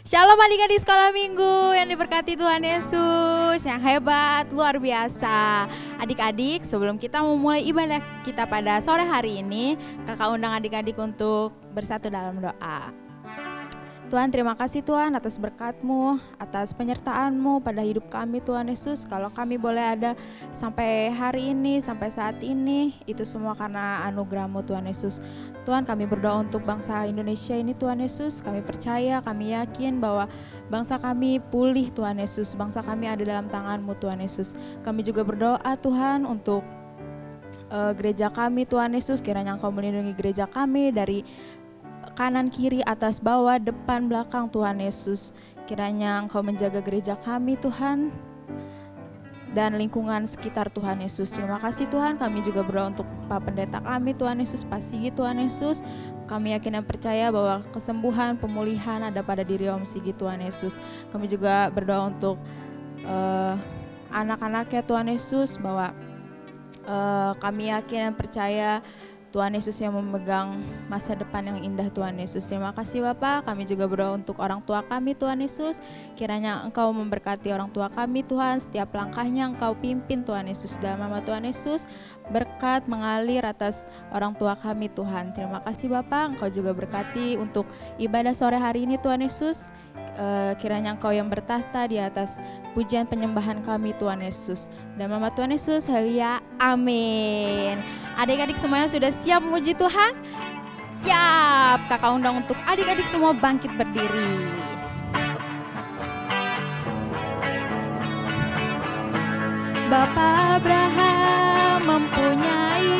Shalom adik-adik sekolah minggu yang diberkati Tuhan Yesus, yang hebat, luar biasa. Adik-adik, sebelum kita memulai ibadah kita pada sore hari ini, kakak undang adik-adik untuk bersatu dalam doa. Tuhan, terima kasih Tuhan atas berkat-Mu, atas penyertaan-Mu pada hidup kami Tuhan Yesus. Kalau kami boleh ada sampai hari ini, sampai saat ini, itu semua karena anugerah-Mu Tuhan Yesus. Tuhan, kami berdoa untuk bangsa Indonesia ini Tuhan Yesus. Kami percaya, kami yakin bahwa bangsa kami pulih Tuhan Yesus. Bangsa kami ada dalam tangan-Mu Tuhan Yesus. Kami juga berdoa Tuhan untuk gereja kami Tuhan Yesus. Kiranya Engkau melindungi gereja kami dari kanan, kiri, atas, bawah, depan, belakang Tuhan Yesus. Kiranya Engkau menjaga gereja kami Tuhan dan lingkungan sekitar Tuhan Yesus. Terima kasih Tuhan. Kami juga berdoa untuk Pak Pendeta kami Tuhan Yesus, Pak Sigi Tuhan Yesus. Kami yakin dan percaya bahwa kesembuhan, pemulihan ada pada diri Om Sigi Tuhan Yesus. Kami juga berdoa untuk anak-anaknya Tuhan Yesus, bahwa kami yakin dan percaya Tuhan Yesus yang memegang masa depan yang indah Tuhan Yesus. Terima kasih Bapak. Kami juga berdoa untuk orang tua kami Tuhan Yesus. Kiranya Engkau memberkati orang tua kami Tuhan. Setiap langkahnya Engkau pimpin Tuhan Yesus. Dalam nama Tuhan Yesus, berkat mengalir atas orang tua kami Tuhan. Terima kasih Bapak. Engkau juga berkati untuk ibadah sore hari ini Tuhan Yesus. Kiranya Engkau yang bertahta di atas pujian penyembahan kami Tuhan Yesus. Dalam nama Tuhan Yesus, haleluya, amin. Adik-adik semuanya sudah siap memuji Tuhan? Siap. Kakak undang untuk adik-adik semua bangkit berdiri. Bapa Abraham mempunyai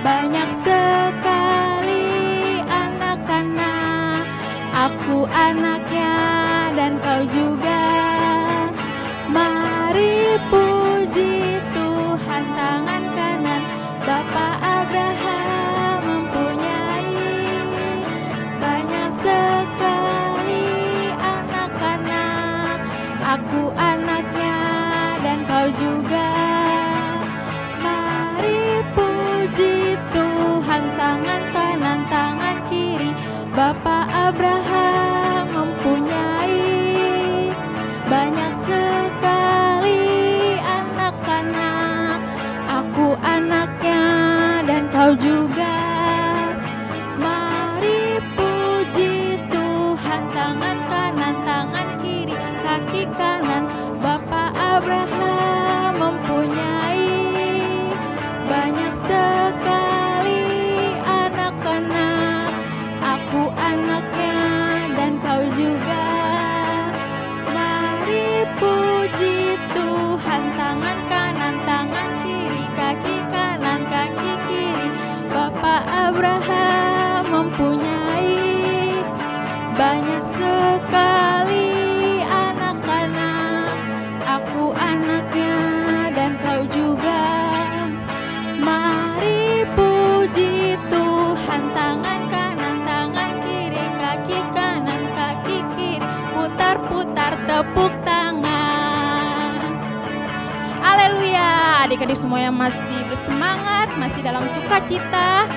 banyak sekali anak-anak. Aku anaknya dan kau juga. Mari puji Tuhan, tangan kanan. Bapa Abraham mempunyai banyak sekali anak-anak. Aku anaknya dan kau juga. Mari puji Tuhan, tangan kanan, tangan kiri. Bapa Abraham mempunyai banyak sekali anak-anak. Aku anaknya dan kau juga. Mari puji Tuhan, tangan kanan, tangan kiri, kaki kanan. Bapa Abraham mempunyai banyak sekali anak-anak. Aku anaknya dan kau juga. Mari puji Tuhan, tangan kanan, tangan kiri, kaki kanan, kaki kiri. Bapa Abraham mempunyai banyak sekali anak-anak. Aku anaknya dan kau juga. Mari puji Tuhan, tangan kanan, tangan kiri, kaki kanan, kaki kiri. Putar-putar tepuk tangan. Haleluya. Adik-adik semua yang masih bersemangat, masih dalam sukacita,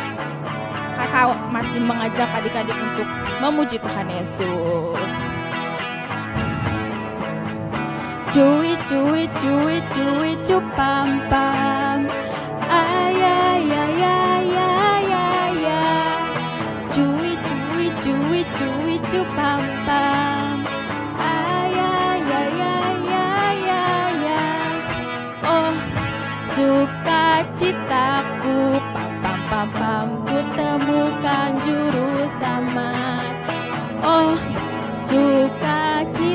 kakak masih mengajak adik-adik untuk memuji Tuhan Yesus. Cuy cuy cuy cuy cupam pam. Ay ay ay ay ay ay ay. Cuy cuy cuy cuy cupam pam. Ay ay ay ay ay ay ay. Oh, sukacitaku pam pam pam pam, ku temukan juru selamat. Oh, sukacitaku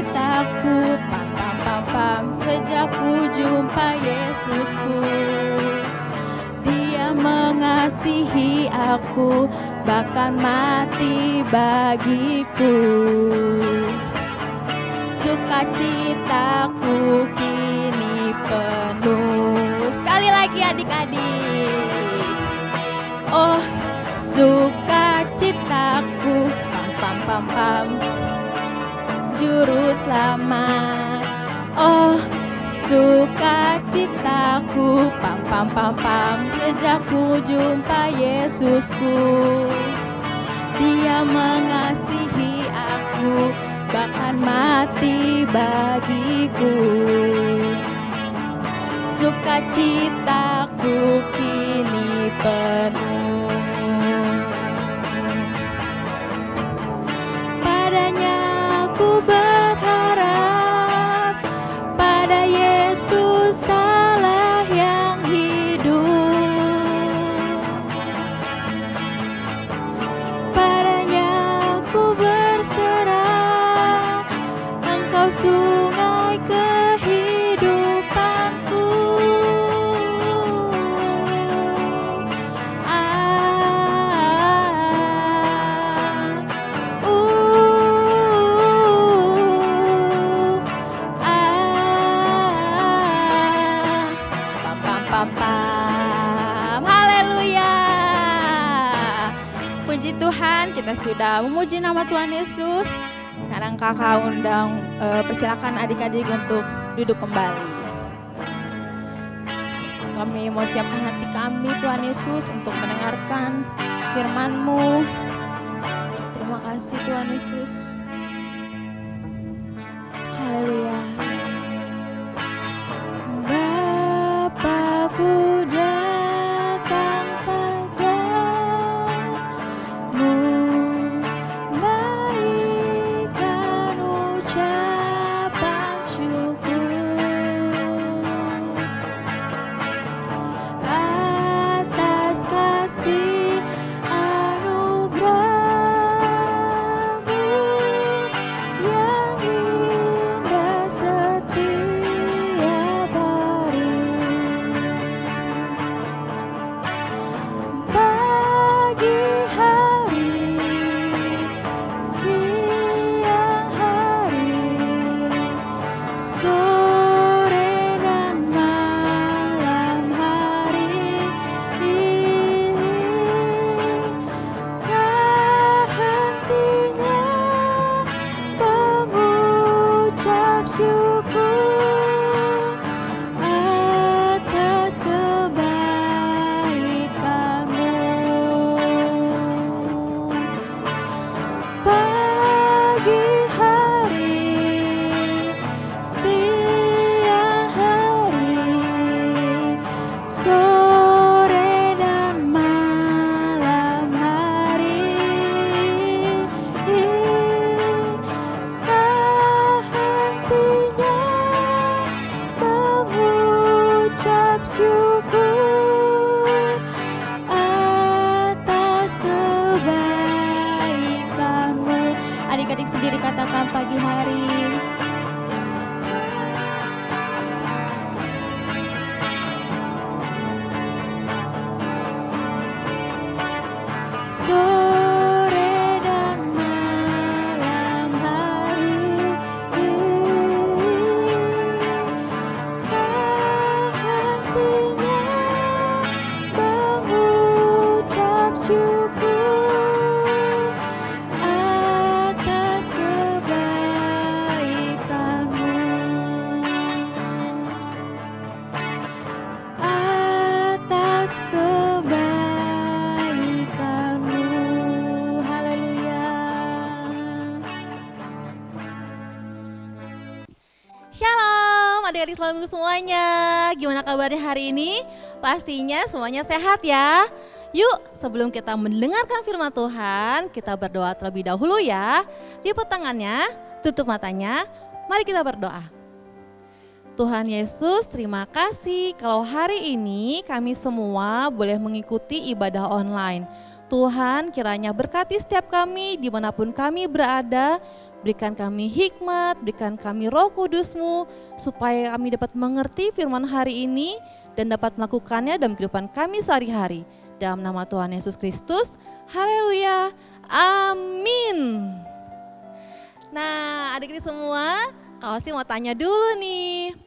pam pam pam pam, sejak ku jumpa Yesusku. Dia mengasihi aku, bahkan mati bagiku. Sukacitaku kini penuh. Sekali lagi adik-adik. Oh, sukacitaku pam pam pam pam, juru selamat. Oh, sukacitaku pam pam pam pam, sejak ku jumpa Yesusku. Dia mengasihi aku, dan mati bagiku. Sukacitaku kini penuh. Padanya ku berharap, pada Yesus Allah yang hidup. Padanya ku berserah, Engkau sungai kehidupanku. Haleluya. Puji Tuhan, kita sudah memuji nama Tuhan Yesus. Sekarang kakak undang, persilakan adik-adik untuk duduk kembali. Kami mau siapkan hati kami Tuhan Yesus untuk mendengarkan firman-Mu. Terima kasih Tuhan Yesus. Haleluya. Bapakku datang padamu, naikkan ucapan syukur atas kasih anugerah-Mu yang indah setiap hari. Pagi hari, siang hari, sore dan malam hari, tak hentinya mengucap syukur atas kebaikan-Mu. Pagi hari, siang hari, sore dan malam hari, tak hentinya mengucap syukur atas kebaikan-Mu. Adik-adik sendiri katakan pagi hari. Sore dan malam hari, tak hentinya mengucap syukur atas kebaikan-Mu. Atas kebaikan-Mu. Haleluya. Shalom adik-adik selamat minggu semuanya. Gimana kabarnya hari ini? Pastinya semuanya sehat ya. Yuk sebelum kita mendengarkan firman Tuhan, kita berdoa terlebih dahulu ya. Lipat tangannya, tutup matanya, mari kita berdoa. Tuhan Yesus, terima kasih kalau hari ini kami semua boleh mengikuti ibadah online. Tuhan kiranya berkati setiap kami dimanapun kami berada. Berikan kami hikmat, berikan kami Roh Kudus-Mu supaya kami dapat mengerti firman hari ini dan dapat melakukannya dalam kehidupan kami sehari-hari. Dalam nama Tuhan Yesus Kristus, haleluya, amin. Nah adik-adik semua, kalau sih mau tanya dulu nih.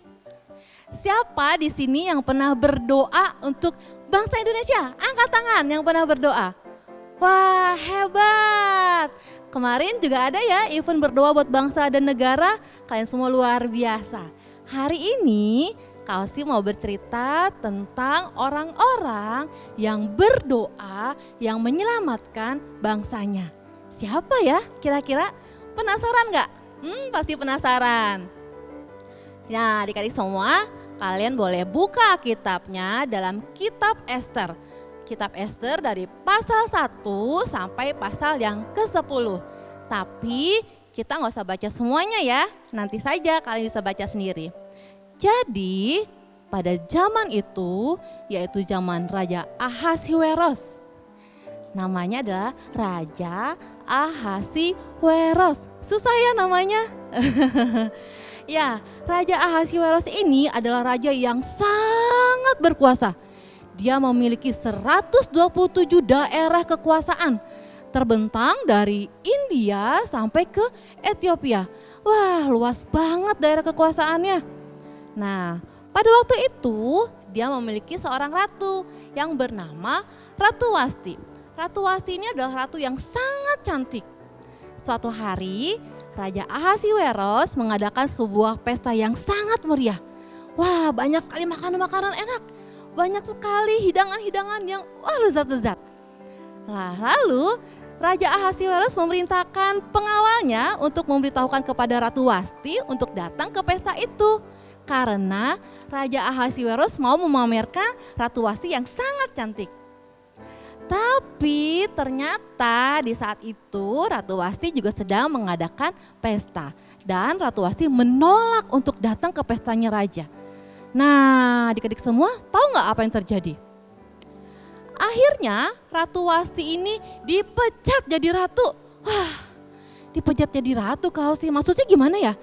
Siapa di sini yang pernah berdoa untuk bangsa Indonesia? Angkat tangan yang pernah berdoa. Wah hebat. Kemarin juga ada ya event berdoa buat bangsa dan negara. Kalian semua luar biasa. Hari ini Kak Osi mau bercerita tentang orang-orang yang berdoa yang menyelamatkan bangsanya. Siapa ya kira-kira? Penasaran gak? Pasti penasaran. Nah, adik-adik semua, kalian boleh buka kitabnya dalam kitab Ester. Kitab Ester dari pasal 1 sampai pasal yang ke-10. Tapi kita nggak usah baca semuanya ya, nanti saja kalian bisa baca sendiri. Jadi pada zaman itu, yaitu zaman Raja Ahasiweros. Namanya adalah Raja Ahasiweros. Susah ya namanya? Ya, Raja Ahasiweros ini adalah raja yang sangat berkuasa. Dia memiliki 127 daerah kekuasaan, terbentang dari India sampai ke Ethiopia. Wah, luas banget daerah kekuasaannya. Nah, pada waktu itu dia memiliki seorang ratu yang bernama Ratu Wasti. Ratu Wasti ini adalah ratu yang sangat cantik. Suatu hari, Raja Ahasiweros mengadakan sebuah pesta yang sangat meriah. Wah, banyak sekali makanan-makanan enak. Banyak sekali hidangan-hidangan yang lezat-lezat. Nah, lalu Raja Ahasiweros memerintahkan pengawalnya untuk memberitahukan kepada Ratu Wasti untuk datang ke pesta itu. Karena Raja Ahasiweros mau memamerkan Ratu Wasti yang sangat cantik. Tapi ternyata di saat itu Ratu Wasti juga sedang mengadakan pesta. Dan Ratu Wasti menolak untuk datang ke pestanya raja. Nah, adik-adik semua tahu nggak apa yang terjadi? Akhirnya Ratu Wasti ini dipecat jadi ratu. Wah, dipecat jadi ratu kau sih, maksudnya gimana ya?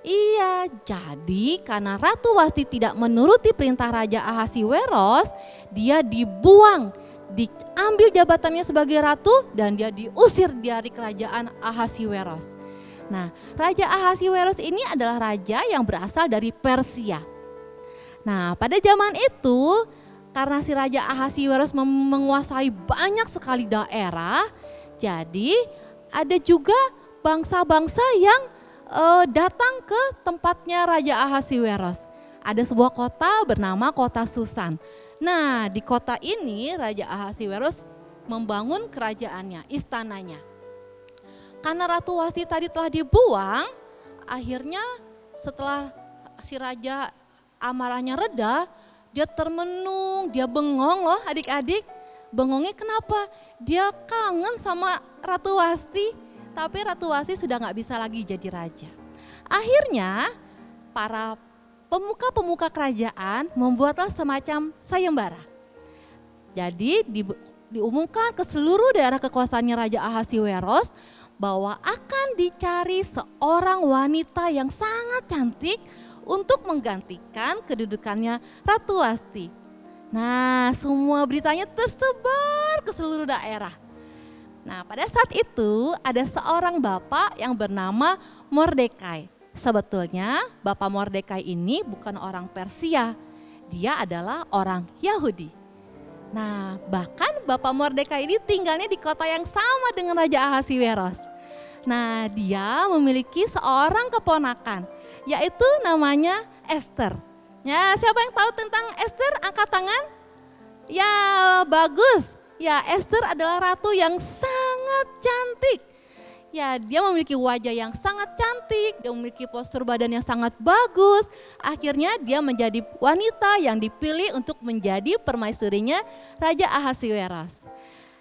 Iya, jadi karena Ratu Wasti tidak menuruti perintah Raja Ahasiweros, dia dibuang, diambil jabatannya sebagai ratu dan dia diusir dari kerajaan Ahasiweros. Nah, Raja Ahasiweros ini adalah raja yang berasal dari Persia. Nah, pada zaman itu karena si Raja Ahasiweros menguasai banyak sekali daerah, jadi ada juga bangsa-bangsa yang datang ke tempatnya Raja Ahasiweros. Ada sebuah kota bernama kota Susan. Nah, di kota ini Raja Ahasiweros membangun kerajaannya, istananya. Karena Ratu Wasti tadi telah dibuang, akhirnya setelah si raja amarahnya reda, dia termenung, dia bengong loh adik-adik. Bengongnya kenapa? Dia kangen sama Ratu Wasti, tapi Ratu Wasti sudah gak bisa lagi jadi raja. Akhirnya para pemuka-pemuka kerajaan membuatlah semacam sayembara. Jadi diumumkan ke seluruh daerah kekuasaannya Raja Ahasiweros bahwa akan dicari seorang wanita yang sangat cantik untuk menggantikan kedudukannya Ratu Wasti. Nah, semua beritanya tersebar ke seluruh daerah. Nah, pada saat itu ada seorang bapak yang bernama Mordekai. Sebetulnya Bapak Mordekai ini bukan orang Persia, dia adalah orang Yahudi. Nah, bahkan Bapak Mordekai ini tinggalnya di kota yang sama dengan Raja Ahasiweros. Nah, dia memiliki seorang keponakan, yaitu namanya Ester. Ya, siapa yang tahu tentang Ester? Angkat tangan. Ya, bagus. Ya, Ester adalah ratu yang sangat cantik. Ya, dia memiliki wajah yang sangat cantik, dia memiliki postur badan yang sangat bagus. Akhirnya dia menjadi wanita yang dipilih untuk menjadi permaisurinya Raja Ahasiweros.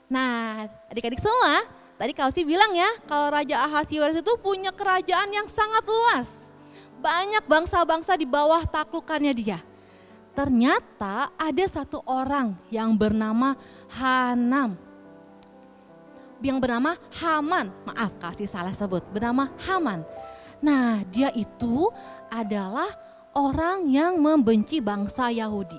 Nah, adik-adik semua, tadi Kak Usi bilang ya, kalau Raja Ahasiweros itu punya kerajaan yang sangat luas. Banyak bangsa-bangsa di bawah taklukannya dia. Ternyata ada satu orang yang bernama Haman, maaf kasih salah sebut, bernama Haman. Nah, dia itu adalah orang yang membenci bangsa Yahudi.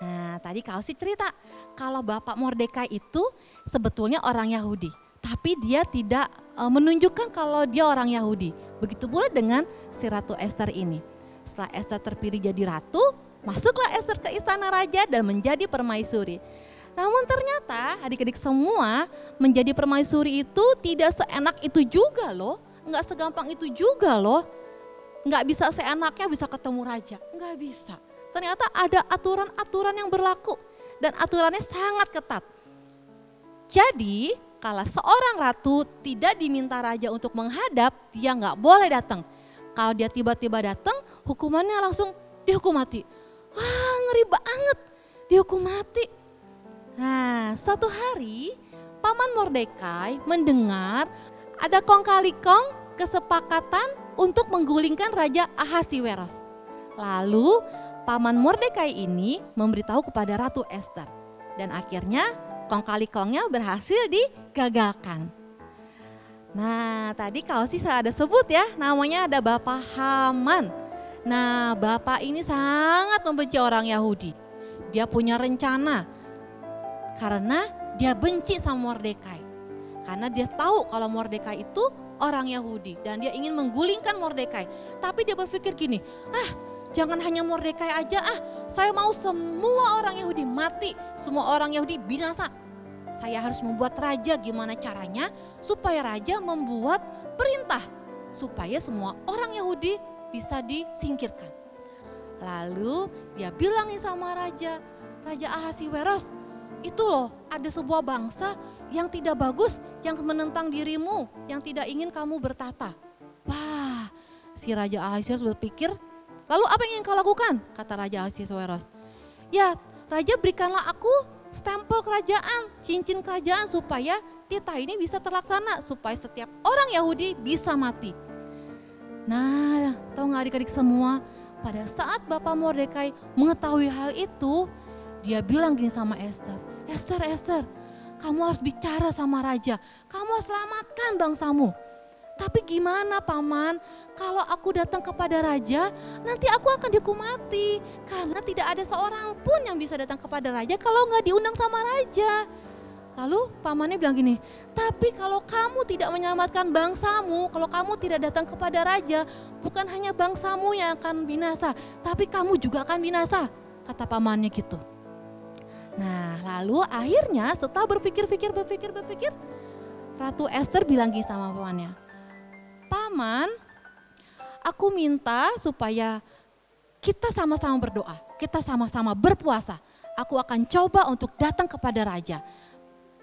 Nah, tadi Kak Usi cerita kalau Bapak Mordekai itu sebetulnya orang Yahudi, tapi dia tidak menunjukkan kalau dia orang Yahudi. Begitu pula dengan si Ratu Ester ini. Setelah Ester terpilih jadi ratu, masuklah Ester ke istana raja dan menjadi permaisuri. Namun ternyata adik-adik semua, menjadi permaisuri itu tidak seenak itu juga loh. Enggak segampang itu juga loh. Enggak bisa seenaknya bisa ketemu raja, enggak bisa. Ternyata ada aturan-aturan yang berlaku dan aturannya sangat ketat. Jadi kalau seorang ratu tidak diminta raja untuk menghadap, dia nggak boleh datang. Kalau dia tiba-tiba datang, hukumannya langsung dihukum mati. Wah, ngeri banget, dihukum mati. Nah, suatu hari Paman Mordekai mendengar ada kong kali kong kesepakatan untuk menggulingkan Raja Ahasiweros. Lalu Paman Mordekai ini memberitahu kepada Ratu Ester. Dan akhirnya kong kali kongnya berhasil digagalkan. Nah, tadi kalau sih saya ada sebut ya, namanya ada Bapak Haman. Nah, Bapak ini sangat membenci orang Yahudi. Dia punya rencana karena dia benci sama Mordekai. Karena dia tahu kalau Mordekai itu orang Yahudi dan dia ingin menggulingkan Mordekai. Tapi dia berpikir gini, jangan hanya Mordekai aja, saya mau semua orang Yahudi mati, semua orang Yahudi binasa. Saya harus membuat raja, gimana caranya supaya raja membuat perintah supaya semua orang Yahudi bisa disingkirkan. Lalu dia bilang nih sama Raja Ahasiweros, itu loh ada sebuah bangsa yang tidak bagus, yang menentang dirimu, yang tidak ingin kamu bertata. Wah, si Raja Ahasiweros berpikir, lalu apa yang ingin kau lakukan? Kata Raja Ahasiweros, ya Raja berikanlah aku stempel kerajaan, cincin kerajaan supaya titah ini bisa terlaksana, supaya setiap orang Yahudi bisa mati. Nah, tahu nggak adik-adik semua, pada saat Bapak Mordekai mengetahui hal itu, dia bilang gini sama Ester, Ester, kamu harus bicara sama raja, kamu harus selamatkan bangsamu. Tapi gimana Paman, kalau aku datang kepada raja, nanti aku akan dihukum mati. Karena tidak ada seorang pun yang bisa datang kepada raja kalau nggak diundang sama raja. Lalu pamannya bilang gini, tapi kalau kamu tidak menyelamatkan bangsamu, kalau kamu tidak datang kepada raja, bukan hanya bangsamu yang akan binasa, tapi kamu juga akan binasa, kata pamannya gitu. Nah, lalu akhirnya setelah berpikir, Ratu Ester bilang gini sama pamannya, Paman, aku minta supaya kita sama-sama berdoa, kita sama-sama berpuasa. Aku akan coba untuk datang kepada raja.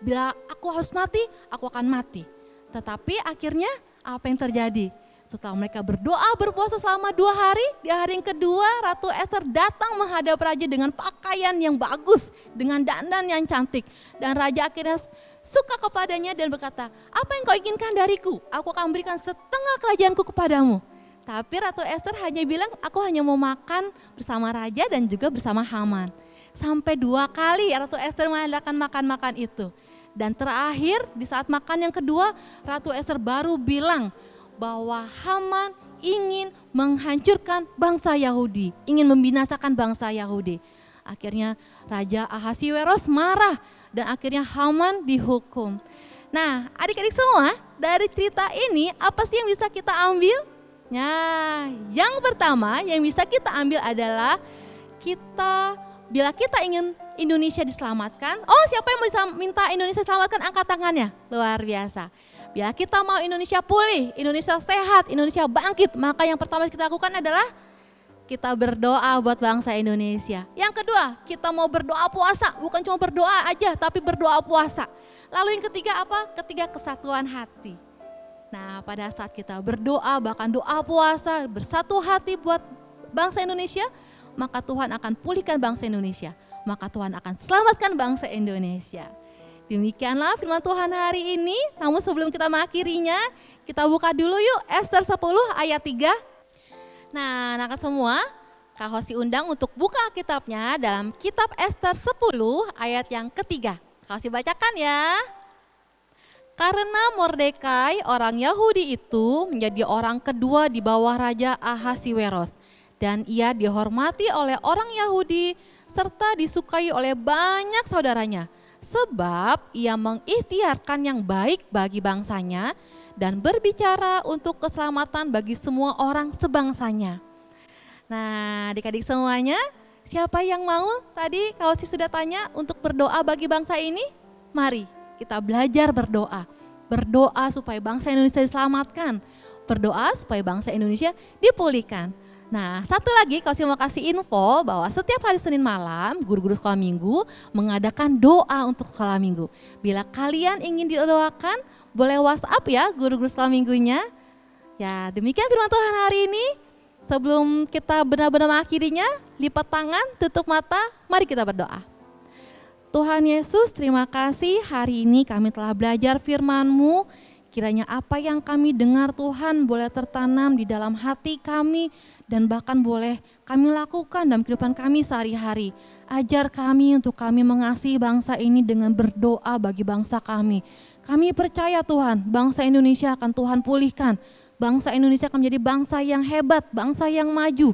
Bila aku harus mati, aku akan mati. Tetapi akhirnya apa yang terjadi? Setelah mereka berdoa berpuasa selama 2 hari, di hari yang kedua Ratu Ester datang menghadap raja dengan pakaian yang bagus, dengan dandan yang cantik. Dan raja akhirnya suka kepadanya dan berkata, apa yang kau inginkan dariku? Aku akan berikan setengah kerajaanku kepadamu. Tapi Ratu Ester hanya bilang, aku hanya mau makan bersama raja dan juga bersama Haman. Sampai 2 kali Ratu Ester mengadakan makan-makan itu. Dan terakhir di saat makan yang kedua, Ratu Ester baru bilang bahwa Haman ingin menghancurkan bangsa Yahudi, ingin membinasakan bangsa Yahudi. Akhirnya Raja Ahasiweros marah dan akhirnya Haman dihukum. Nah, adik-adik semua, dari cerita ini apa sih yang bisa kita ambil? Nah, yang pertama yang bisa kita ambil adalah bila kita ingin Indonesia diselamatkan, siapa yang bisa minta Indonesia diselamatkan? Angkat tangannya, luar biasa. Bila kita mau Indonesia pulih, Indonesia sehat, Indonesia bangkit, maka yang pertama kita lakukan adalah kita berdoa buat bangsa Indonesia. Yang kedua, kita mau berdoa puasa, bukan cuma berdoa aja, tapi berdoa puasa. Lalu yang ketiga apa? Ketiga, kesatuan hati. Nah, pada saat kita berdoa, bahkan doa puasa, bersatu hati buat bangsa Indonesia, maka Tuhan akan pulihkan bangsa Indonesia. Maka Tuhan akan selamatkan bangsa Indonesia. Demikianlah firman Tuhan hari ini. Namun sebelum kita mengakhirinya, kita buka dulu yuk Ester 10 ayat 3. Nah, anak semua, Kak Hosi undang untuk buka kitabnya dalam kitab Ester 10 ayat yang ketiga. Kak Hosi bacakan ya. Karena Mordekai orang Yahudi itu menjadi orang kedua di bawah Raja Ahasiweros. Dan ia dihormati oleh orang Yahudi serta disukai oleh banyak saudaranya. Sebab ia mengikhtiarkan yang baik bagi bangsanya dan berbicara untuk keselamatan bagi semua orang sebangsanya. Nah, adik-adik semuanya, siapa yang mau tadi kalau sudah tanya untuk berdoa bagi bangsa ini? Mari kita belajar berdoa. Berdoa supaya bangsa Indonesia diselamatkan. Berdoa supaya bangsa Indonesia dipulihkan. Nah, satu lagi kalau saya mau kasih info bahwa setiap hari Senin malam guru-guru sekolah minggu mengadakan doa untuk sekolah minggu. Bila kalian ingin didoakan, boleh WhatsApp ya guru-guru sekolah minggunya. Ya, demikian firman Tuhan hari ini. Sebelum kita benar-benar mengakhirinya, lipat tangan, tutup mata, mari kita berdoa. Tuhan Yesus, terima kasih hari ini kami telah belajar firman-Mu. Kiranya apa yang kami dengar Tuhan boleh tertanam di dalam hati kami dan bahkan boleh kami lakukan dalam kehidupan kami sehari-hari. Ajar kami untuk kami mengasihi bangsa ini dengan berdoa bagi bangsa kami. Kami percaya Tuhan, bangsa Indonesia akan Tuhan pulihkan. Bangsa Indonesia akan menjadi bangsa yang hebat, bangsa yang maju,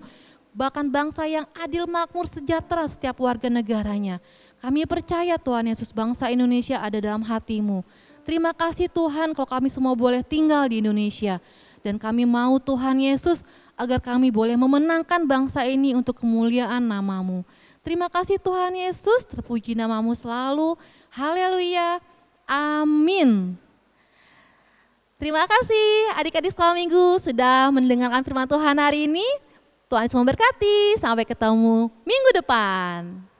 bahkan bangsa yang adil, makmur, sejahtera setiap warga negaranya. Kami percaya Tuhan Yesus, bangsa Indonesia ada dalam hati-Mu. Terima kasih Tuhan kalau kami semua boleh tinggal di Indonesia. Dan kami mau Tuhan Yesus agar kami boleh memenangkan bangsa ini untuk kemuliaan nama-Mu. Terima kasih Tuhan Yesus, terpuji nama-Mu selalu. Haleluya, amin. Terima kasih adik-adik sekolah minggu sudah mendengarkan firman Tuhan hari ini. Tuhan Yesus memberkati, sampai ketemu minggu depan.